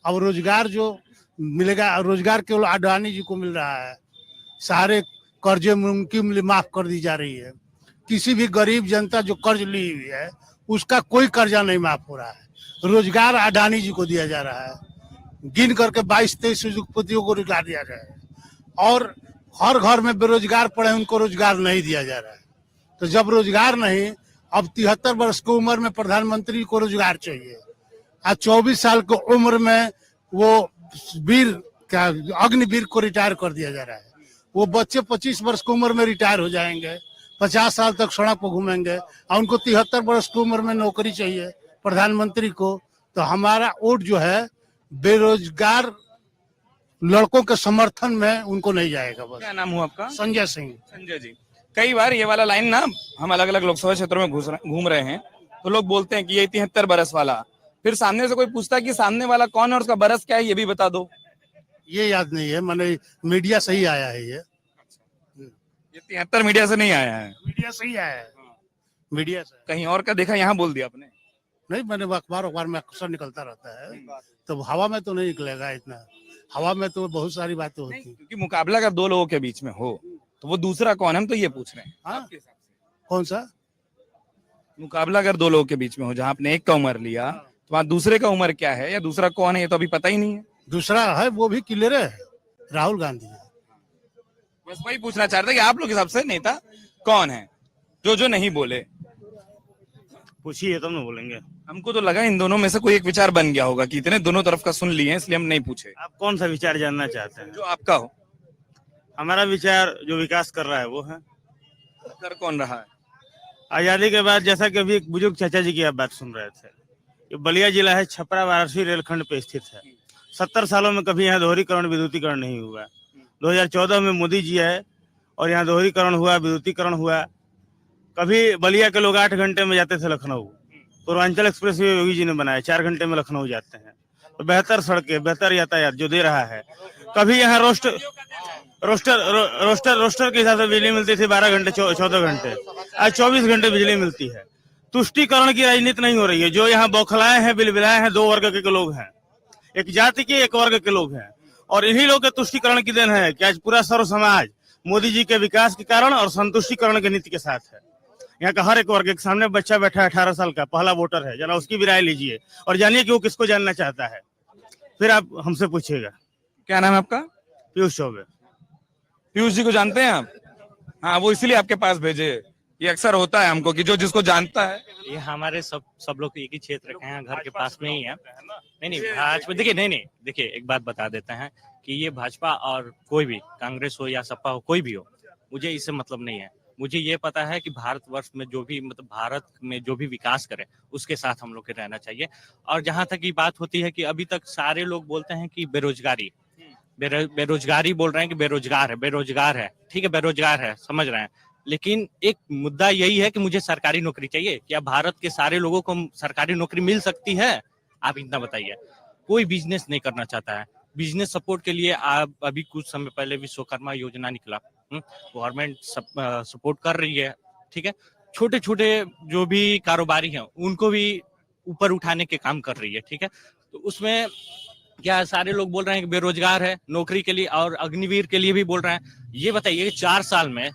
अब रोजगार जो मिलेगा, रोजगार केवल अडानी जी को मिल रहा है। सारे कर्जे मुमकिन माफ कर दी जा रही है। किसी भी गरीब जनता जो कर्ज ली हुई है उसका कोई कर्जा नहीं माफ हो रहा है। रोजगार अडानी जी को दिया जा रहा है। गिन करके 22-23 उद्योगपतियों को रोजगार दिया जा रहा है। और हर घर में बेरोजगार पड़े उनको रोजगार नहीं दिया जा रहा है। तो जब रोजगार नहीं, अब 73 वर्ष की उम्र में प्रधानमंत्री को रोजगार चाहिए। आज 24 साल की उम्र में वो वीर क्या अग्निवीर को रिटायर कर दिया जा रहा है। वो बच्चे 25 वर्ष की उम्र में रिटायर हो जाएंगे, 50 साल तक सड़क पर घूमेंगे, और उनको 73 वर्ष की उम्र में नौकरी चाहिए प्रधानमंत्री को। तो हमारा वोट जो है बेरोजगार लड़कों के समर्थन में उनको नहीं जाएगा। बस। क्या नाम हुआ आपका? संजय सिंह। संजय जी, कई बार ये वाला लाइन ना हम अलग अलग लोकसभा क्षेत्रों में घूम रहे हैं, तो लोग बोलते हैं कि ये 73 बरस वाला, फिर सामने से कोई पूछता है कि सामने वाला कौन है और उसका बरस क्या है, ये भी बता दो। ये याद नहीं है, मैंने मीडिया से ही आया है। ये 73 मीडिया से नहीं आया है। मीडिया से ही आया है, मीडिया से। कहीं और का देखा, यहाँ बोल दिया आपने? नहीं, मैंने अखबार में अक्सर निकलता रहता है, तो हवा में तो नहीं निकलेगा इतना। हवा में तो बहुत सारी बातें होती हैं। क्योंकि मुकाबला अगर 2 लोगों के बीच में हो तो वो दूसरा कौन है, हम तो ये पूछ रहे हैं। हाँ? कौन सा मुकाबला अगर 2 लोगों के बीच में हो, जहाँ आपने एक का उम्र लिया, तो वहाँ दूसरे का उम्र क्या है या दूसरा कौन है, ये तो अभी पता ही नहीं है। दूसरा है वो भी क्लियर है, राहुल गांधी है। बस वही पूछना चाह रहे थे कि आप लोग हिसाब से नेता कौन है जो नहीं बोले। पूछिए तब ना बोलेंगे। हमको तो लगा इन दोनों में से कोई एक विचार बन गया होगा कि इतने दोनों तरफ का सुन लिए, इसलिए हम नहीं पूछे। आप कौन सा विचार जानना चाहते हैं? जो आपका हो। हमारा विचार जो विकास कर रहा है वो है। कर कौन रहा है? आजादी के बाद, जैसा कि अभी एक बुजुर्ग चाचा जी की आप बात सुन रहे थे, ये बलिया जिला है, छपरा वाराणसी रेलखंड पे स्थित है। 70 सालों में कभी यहाँ दोहरीकरण विद्युतीकरण नहीं हुआ। 2014 में मोदी जी आए और यहाँ दोहरीकरण हुआ, विद्युतीकरण हुआ। कभी बलिया के लोग 8 घंटे में जाते थे लखनऊ, पूर्वांचल एक्सप्रेस वे योगी जी ने बनाया, 4 घंटे में लखनऊ जाते हैं। तो बेहतर सड़कें, बेहतर यातायात जो दे रहा है। कभी यहाँ रोस्टर के हिसाब से बिजली मिलती थी 12 घंटे 14 घंटे, आज 24 घंटे बिजली मिलती है। तुष्टीकरण की राजनीति नहीं हो रही है। जो यहाँ बौखलाए हैं, बिलबिलाए हैं, 2 वर्ग के लोग हैं, एक जाति के, एक वर्ग के लोग हैं, और इन्हीं लोग के तुष्टीकरण की देन है कि आज पूरा सर्व समाज मोदी जी के विकास के कारण और संतुष्टिकरण की नीति के साथ है। यहाँ का हर एक वर्ग, एक सामने बच्चा बैठा है 18 साल का, पहला वोटर है, जरा उसकी भी राय लीजिए और जानिए कि वो किसको जानना चाहता है, फिर आप हमसे पूछिएगा। क्या नाम है आपका? पीयूष चौबे। पीयूष जी को जानते हैं आप? हाँ, वो इसीलिए आपके पास भेजे। ये अक्सर होता है हमको कि जो जिसको जानता है। ये हमारे सब लोग एक ही क्षेत्र के हैं, घर के पास में ही है। नहीं भाजपा, देखिए एक बात बता देते हैं कि ये भाजपा और कोई भी, कांग्रेस हो या सपा हो, कोई भी हो, मुझे इससे मतलब नहीं है। मुझे ये पता है कि भारतवर्ष में जो भी, मतलब भारत में जो भी विकास करे उसके साथ हम लोग के रहना चाहिए। और जहां तक ये बात होती है कि अभी तक सारे लोग बोलते हैं कि बेरोजगारी बोल रहे हैं कि बेरोजगार है, ठीक है, बेरोजगार है, समझ रहे हैं। लेकिन एक मुद्दा यही है कि मुझे सरकारी नौकरी चाहिए। क्या भारत के सारे लोगों को सरकारी नौकरी मिल सकती है? आप इतना बताइए। कोई बिजनेस नहीं करना चाहता है। बिजनेस सपोर्ट के लिए आप अभी कुछ समय पहले विश्वकर्मा योजना निकला, गवर्नमेंट सपोर्ट कर रही है, ठीक है। छोटे छोटे जो भी कारोबारी हैं उनको भी ऊपर उठाने के काम कर रही है, ठीक है। तो उसमें क्या सारे लोग बोल रहे हैं कि बेरोजगार है, नौकरी के लिए और अग्निवीर के लिए भी बोल रहे हैं। ये बताइए कि 4 साल में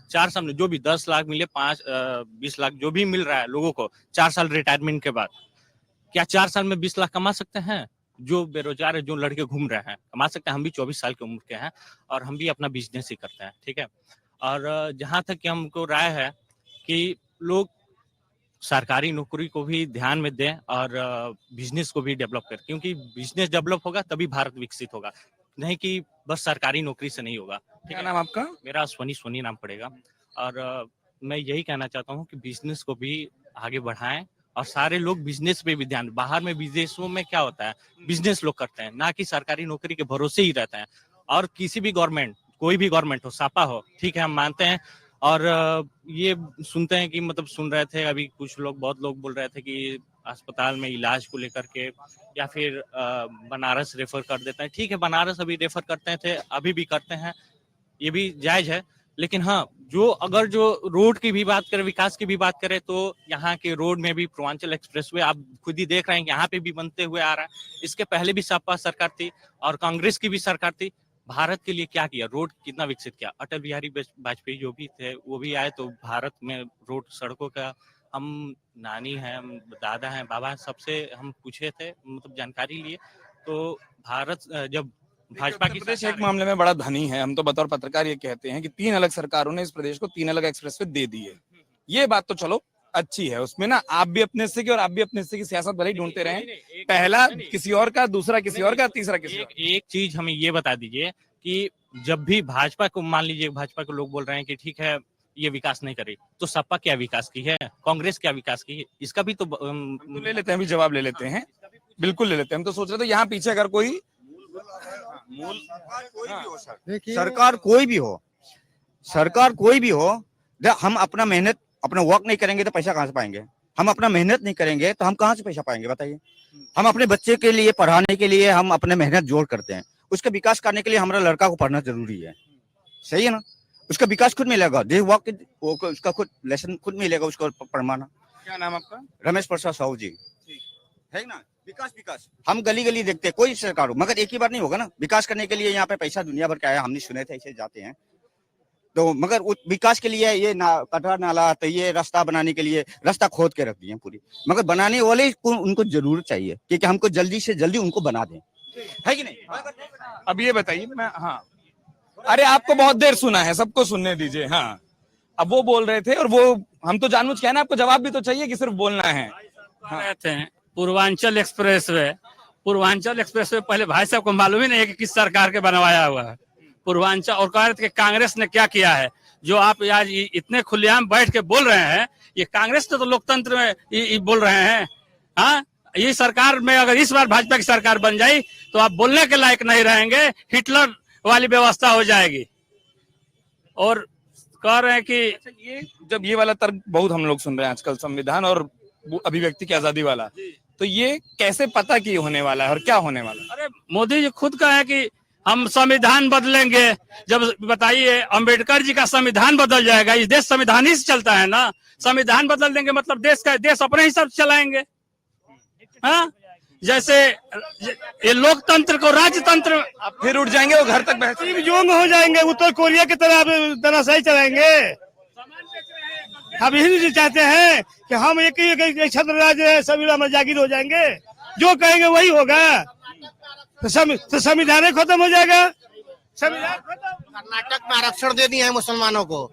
जो भी 10 लाख मिले, 20 लाख जो भी मिल रहा है लोगों को 4 साल रिटायरमेंट के बाद, क्या 4 साल में 20 लाख कमा सकते हैं? जो बेरोजगार है, जो लड़के घूम रहे हैं, कमा सकते हैं। हम भी 24 साल की उम्र के हैं और हम भी अपना बिजनेस ही करते हैं, ठीक है। और जहां तक कि हमको राय है कि लोग सरकारी नौकरी को भी ध्यान में दें और बिजनेस को भी डेवलप करें, क्योंकि बिजनेस डेवलप होगा तभी भारत विकसित होगा, नहीं कि बस सरकारी नौकरी से नहीं होगा। क्या नाम आपका? मेरा सोनी नाम पड़ेगा। और मैं यही कहना चाहता हूँ कि बिजनेस को भी आगे बढ़ाएं और सारे लोग बिजनेस पे भी ध्यान। बाहर में विदेशों में क्या होता है, बिजनेस लोग करते हैं, ना कि सरकारी नौकरी के भरोसे ही रहते हैं। और किसी भी गवर्नमेंट, कोई भी गवर्नमेंट हो, सपा हो, ठीक है, हम मानते हैं। और ये सुनते हैं कि, मतलब सुन रहे थे अभी कुछ लोग, बहुत लोग बोल रहे थे कि अस्पताल में इलाज को लेकर के या फिर बनारस रेफर कर देते हैं। ठीक है, बनारस अभी रेफर करते थे, अभी भी करते हैं, ये भी जायज है। लेकिन हाँ, अगर जो रोड की भी बात करें, विकास की भी बात करें, तो यहाँ के रोड में भी पूर्वांचल एक्सप्रेसवे आप खुद ही देख रहे हैं कि यहाँ पे भी बनते हुए आ रहा है। इसके पहले भी सपा सरकार थी और कांग्रेस की भी सरकार थी। भारत के लिए क्या किया, रोड कितना विकसित किया। अटल बिहारी वाजपेयी जो भी थे वो भी आए, तो भारत में रोड, सड़कों का हम नानी हैं, दादा हैं, बाबा हैं, सबसे हम पूछे थे, मतलब जानकारी लिए। तो भारत जब भाजपा की प्रदेश एक मामले में बड़ा धनी है, हम तो बतौर पत्रकार ये कहते हैं कि 3 अलग सरकारों ने इस प्रदेश को 3 अलग एक्सप्रेसवे दे दिए। ये बात तो चलो अच्छी है, उसमें ना आप भी अपने हिस्से की और आप भी अपने हिस्से की सियासत भले ही ढूंढते रहे, पहला किसी और का, दूसरा किसी और का, तीसरा किसी और। एक चीज हमें ये बता दीजिए कि जब भी भाजपा को, मान लीजिए भाजपा के लोग बोल रहे हैं कि ठीक है ये विकास नहीं करे, तो सपा क्या विकास की है, कांग्रेस क्या विकास की है, इसका भी तो ले लेते हैं, अभी जवाब ले लेते हैं, बिल्कुल ले लेते हैं। हम तो सोच रहे थे यहाँ पीछे अगर कोई सरकार कोई भी हो, हम अपना मेहनत, अपना वर्क नहीं करेंगे तो पैसा कहाँ से पाएंगे? हम अपना मेहनत नहीं करेंगे तो हम कहाँ से पैसा पाएंगे, बताइए। हम अपने बच्चे के लिए, पढ़ाने के लिए हम अपने मेहनत जोड़ करते हैं। उसका विकास करने के लिए हमारा लड़का को पढ़ना जरूरी है, सही है ना? उसका विकास खुद मिलेगा, देश वर्क उसका खुद लेसन खुद मिलेगा उसको पढ़वाना। क्या नाम आपका? रमेश प्रसाद साहू जी, है ना? विकास हम गली गली देखते हैं, कोई सरकार हो, मगर एक ही बार नहीं होगा ना। विकास करने के लिए यहाँ पे पैसा दुनिया भर का आया, हमने सुने थे, ऐसे जाते हैं तो, मगर विकास के लिए ये कटरा नाला, तो ये रास्ता बनाने के लिए रास्ता खोद के रख दिए पूरी, मगर बनाने वाले को उनको जरूरत चाहिए क्योंकि हमको जल्दी से जल्दी उनको बना दें, है कि नहीं? अब ये बताइए, मैं, हाँ, अरे आपको बहुत देर सुना है, सबको सुनने दीजिए। हाँ, अब वो बोल रहे थे और वो हम तो जानबूझ के, ना आपको जवाब भी तो चाहिए कि सिर्फ बोलना है। हाँ। पूर्वांचल एक्सप्रेसवे पहले भाई साहब को मालूम ही नहीं है कि किस सरकार के बनवाया हुआ है पूर्वांचल। और कह रहे थे कि कांग्रेस ने क्या किया है, जो आप आज इतने खुलेआम बैठ के बोल रहे हैं, ये कांग्रेस तो लोकतंत्र में बोल रहे हैं। हाँ, ये सरकार में अगर इस बार भाजपा की सरकार बन जाए तो आप बोलने के लायक नहीं रहेंगे, हिटलर वाली व्यवस्था हो जाएगी। और कह रहे हैं कि ये जब ये वाला तर्क बहुत हम लोग सुन रहे हैं आजकल, संविधान और अभिव्यक्ति की आजादी वाला, तो ये कैसे पता कि होने वाला है और क्या होने वाला है? अरे मोदी जी खुद कहे कि हम संविधान बदलेंगे। जब बताइए अंबेडकर जी का संविधान बदल जाएगा, इस देश संविधान ही से चलता है ना। संविधान बदल देंगे मतलब देश अपने हिसाब से चलाएंगे। हाँ, जैसे ये लोकतंत्र को राजतंत्र, फिर उठ जाएंगे वो घर तक बहस जोंग हो जाएंगे, उत्तर कोरिया की तरह तनाशाही चलाएंगे। हम यही चाहते हैं कि हम एक ही छत्र राज्य है, सभी में जागीर हो जाएंगे, जो कहेंगे वही होगा, तो संविधान खत्म हो जाएगा। कर्नाटक में आरक्षण दे दिए हैं मुसलमानों को,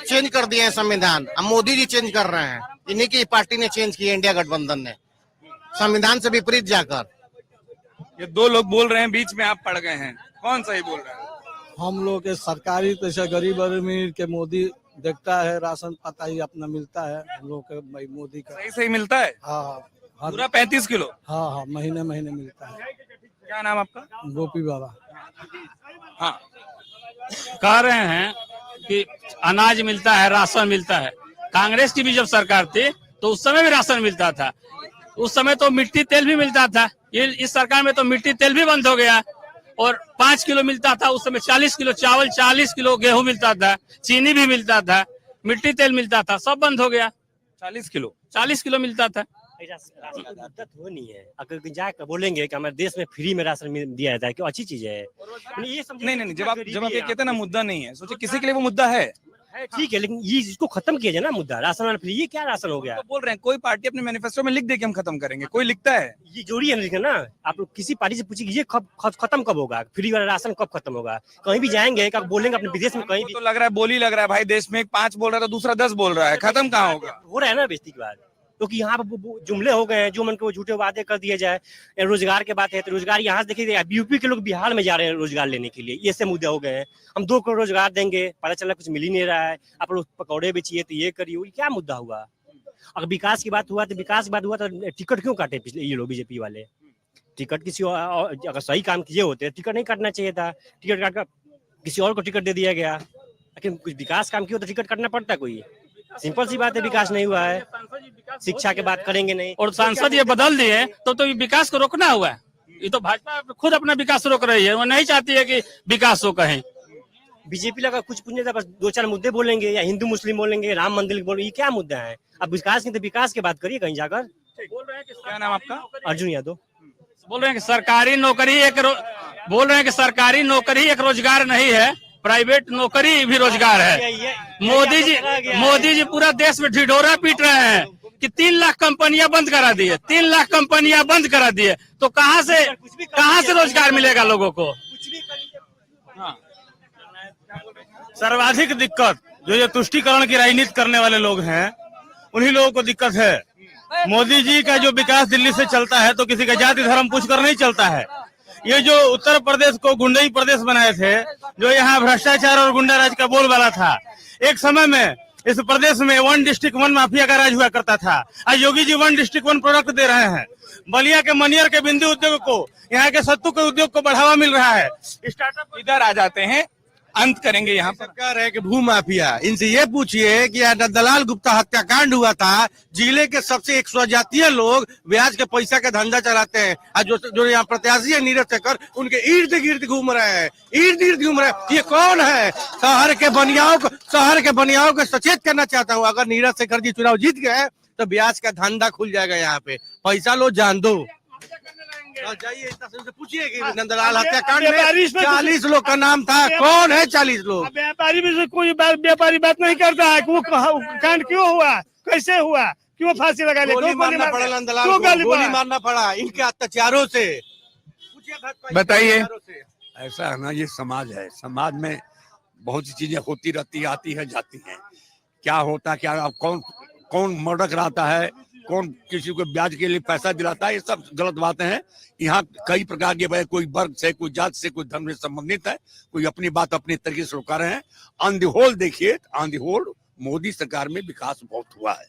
चेंज कर दिए हैं संविधान। अब मोदी जी चेंज कर रहे हैं, इन्हीं की पार्टी ने चेंज किया, इंडिया गठबंधन ने, संविधान से विपरीत जाकर। ये दो लोग बोल रहे हैं, बीच में आप पड़ गए हैं, कौन सही बोल रहे हैं? हम लोग के सरकारी पैसे गरीब अमीर के मोदी देखता है, राशन पता ही अपना मिलता है हम लोग के भाई मोदी का। सही मिलता है? हाँ, पूरा 35 किलो? हाँ, महीने मिलता है। क्या नाम आपका? गोपी बाबा। हाँ, कह रहे हैं कि अनाज मिलता है, राशन मिलता है। कांग्रेस की भी जब सरकार थी तो उस समय भी राशन मिलता था, उस समय तो मिट्टी तेल भी मिलता था। ये इस सरकार में तो मिट्टी तेल भी बंद हो गया, और 5 किलो मिलता था उस समय, 40 किलो चावल, 40 किलो गेहूं मिलता था, चीनी भी मिलता था, मिट्टी तेल मिलता था, सब बंद हो गया। 40 किलो मिलता था। मुद्दत हो नहीं है, अगर जाकर बोलेंगे कि हमारे देश में फ्री में राशन दिया जाता है, क्यों अच्छी चीज है ये सब। नहीं, जब आप ये कहते हैं ना मुद्दा नहीं है, सोचिए किसी के लिए वो मुद्दा है, ठीक है, लेकिन ये इसको खत्म किया जाए ना मुद्दा, राशन फ्री। ये क्या राशन हो गया? तो बोल रहे हैं कोई पार्टी अपने मैनिफेस्टो में लिख दे कि हम खत्म करेंगे, कोई लिखता है? ये जोड़ी है ना। आप लोग किसी पार्टी से पूछिए ये खत्म कब होगा, फ्री वाला राशन कब खत्म होगा? कहीं भी जाएंगे, कब बोलेंगे अपने विदेश में, कहीं भी तो लग रहा है बोली लग रहा है भाई, देश में 5 बोल रहा है तो दूसरा 10 बोल रहा है, खत्म कहाँ होगा? हो रहा है ना बेइज्जती की बात, क्योंकि यहाँ पर जुमले हो गए हैं, जो मन को झूठे वादे कर दिए जाए। रोजगार के बात है तो रोजगार यहाँ से देखिए, यूपी के लोग बिहार में जा रहे हैं रोजगार लेने के लिए, ये से मुद्दे हो गए हैं। हम 2 करोड़ रोजगार देंगे, पता चला कुछ मिल ही नहीं रहा है, आप लोग पकौड़े बेचिए तो ये करिए, ये क्या मुद्दा हुआ? अगर विकास की बात हुआ तो टिकट क्यों काटे पिछले ये लोग बीजेपी वाले? टिकट किसी और अगर सही काम किए होते टिकट नहीं काटना चाहिए था, टिकट काट कर किसी और को टिकट दे दिया गया। लेकिन कुछ विकास काम किया तो टिकट काटना पड़ता कोई? सिंपल सी बात है, विकास नहीं हुआ है, शिक्षा की बात करेंगे नहीं, और सांसद ये बदल दिए तो विकास को रोकना हुआ है। ये तो भाजपा खुद अपना विकास रोक रही है, वो नहीं चाहती है कि विकास हो कहीं। बीजेपी लगा कुछ पूछने था, बस 2-4 मुद्दे बोलेंगे, या हिंदू मुस्लिम बोलेंगे, राम मंदिर बोलेंगे, ये क्या मुद्दा है? अब विकास की तो विकास की बात करिए कहीं जाकर। बोल रहे हैं कि क्या नाम आपका? अर्जुन यादव। बोल रहे हैं कि सरकारी नौकरी एक रोजगार नहीं है, प्राइवेट नौकरी भी रोजगार है। मोदी जी पूरा देश में ढिढोरा पीट रहे हैं कि 3 लाख कंपनियां बंद करा दिए, 3 लाख कंपनियां बंद करा दिए, तो कहां से रोजगार मिलेगा लोगों को? सर्वाधिक दिक्कत जो ये तुष्टीकरण की राजनीति करने वाले लोग हैं, उन्हीं लोगों को दिक्कत है। मोदी जी का जो विकास दिल्ली से चलता है तो किसी का जाति धर्म पूछकर नहीं चलता है। ये जो उत्तर प्रदेश को गुंडई प्रदेश बनाए थे, जो यहाँ भ्रष्टाचार और गुंडा राज का बोलबाला था, एक समय में इस प्रदेश में 1 डिस्ट्रिक्ट 1 माफिया का राज हुआ करता था। आज योगी जी 1 डिस्ट्रिक्ट 1 प्रोडक्ट दे रहे हैं। बलिया के मनियर के बिंदु उद्योग को, यहाँ के सत्तू के उद्योग को बढ़ावा मिल रहा है। स्टार्टअप इधर आ जाते हैं, अंत करेंगे यहाँ पर। सरकार है कि भू माफिया, इनसे ये पूछिए कि दलाल गुप्ता हत्याकांड हुआ था, जिले के सबसे 100 जातीय लोग ब्याज के पैसा का धंधा चलाते हैं। आज जो यहाँ प्रत्याशी है नीरज शेखर, उनके इर्द गिर्द घूम रहे हैं, ये कौन है? शहर के बनियाओं को सचेत करना चाहता हूँ, अगर नीरज शेखर जी चुनाव जीत गए तो ब्याज का धंधा खुल जाएगा। यहाँ पे पैसा लो, जान दो। जाइए पूछिए कि नंदलाल हत्याकांड में 40 लोग का नाम था, कौन है 40 लोग? व्यापारी में से कोई व्यापारी बात नहीं करता है कि वो कांड क्यों हुआ, कैसे हुआ, क्यों फांसी लगा ले, गोली मारना पड़ा नंदलाल को, गोली मारना पड़ा इनके अत्याचारों से। बताइए। ऐसा है ना, ये समाज है, समाज में बहुत सी चीजें होती रहती, आती है जाती हैं। क्या होता है, क्या कौन मर्डर कराता है, कौन किसी को ब्याज के लिए पैसा दिलाता है, ये सब गलत बातें हैं। यहाँ कई प्रकार के, कोई वर्ग से, कोई जात से, कोई धर्म से संबंधित है, कोई अपनी बात अपने तरीके से रोका रहे हैं। ऑन द होल देखिए, ऑन द होल मोदी सरकार में विकास बहुत हुआ है,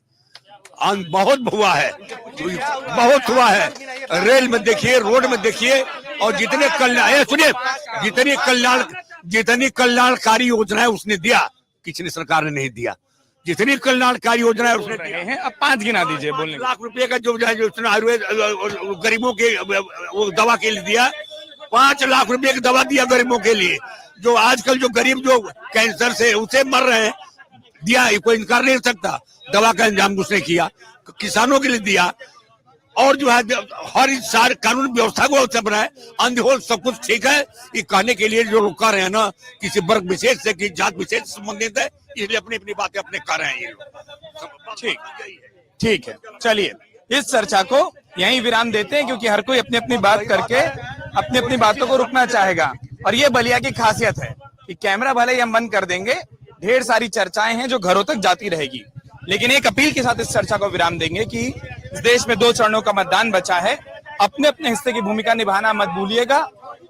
बहुत हुआ है। रेल में देखिए, रोड में देखिए, और जितने जितनी कल्याणकारी योजनाएं उसने दिया, किसी सरकार ने नहीं दिया। जितनी कल्याणकारी योजनाएं उसने रहे हैं, अब 5 गिना दीजिए बोलने। 5 लाख रुपए का जो उसने आयुर्वेद गरीबों के वो दवा के लिए दिया, 5 लाख रुपए की दवा दिया गरीबों के लिए। जो आजकल जो गरीब जो कैंसर से उसे मर रहे हैं, दिया, कोई इनकार नहीं कर सकता। दवा का इंतजाम उसने किया, किसानों के लिए दिया, और जो है हर सारे कानून व्यवस्था को सब रहा है। ऑन द होल सब कुछ ठीक है। ये कहने के लिए जो लोग कर रहे हैं ना, किसी वर्ग विशेष से, किसी जात विशेष से संबंधित है, इसलिए अपनी अपनी बातें अपने कर रहे हैं ये लोग। ठीक है, चलिए इस चर्चा को यहीं विराम देते हैं, क्योंकि हर कोई अपनी अपनी बात करके अपनी अपनी बातों को रुकना चाहेगा। और ये बलिया की खासियत है कि कैमरा भले ही हम बंद कर देंगे, ढेर सारी चर्चाएं हैं जो घरों तक जाती रहेगी, लेकिन एक अपील के साथ इस चर्चा को विराम देंगे कि इस देश में 2 चरणों का मतदान बचा है, अपने अपने हिस्से की भूमिका निभाना मत भूलिएगा।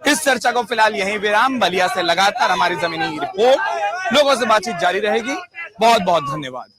इस चर्चा को फिलहाल यहीं विराम। बलिया से लगातार हमारी जमीनी रिपोर्ट, लोगों से बातचीत जारी रहेगी। बहुत बहुत धन्यवाद।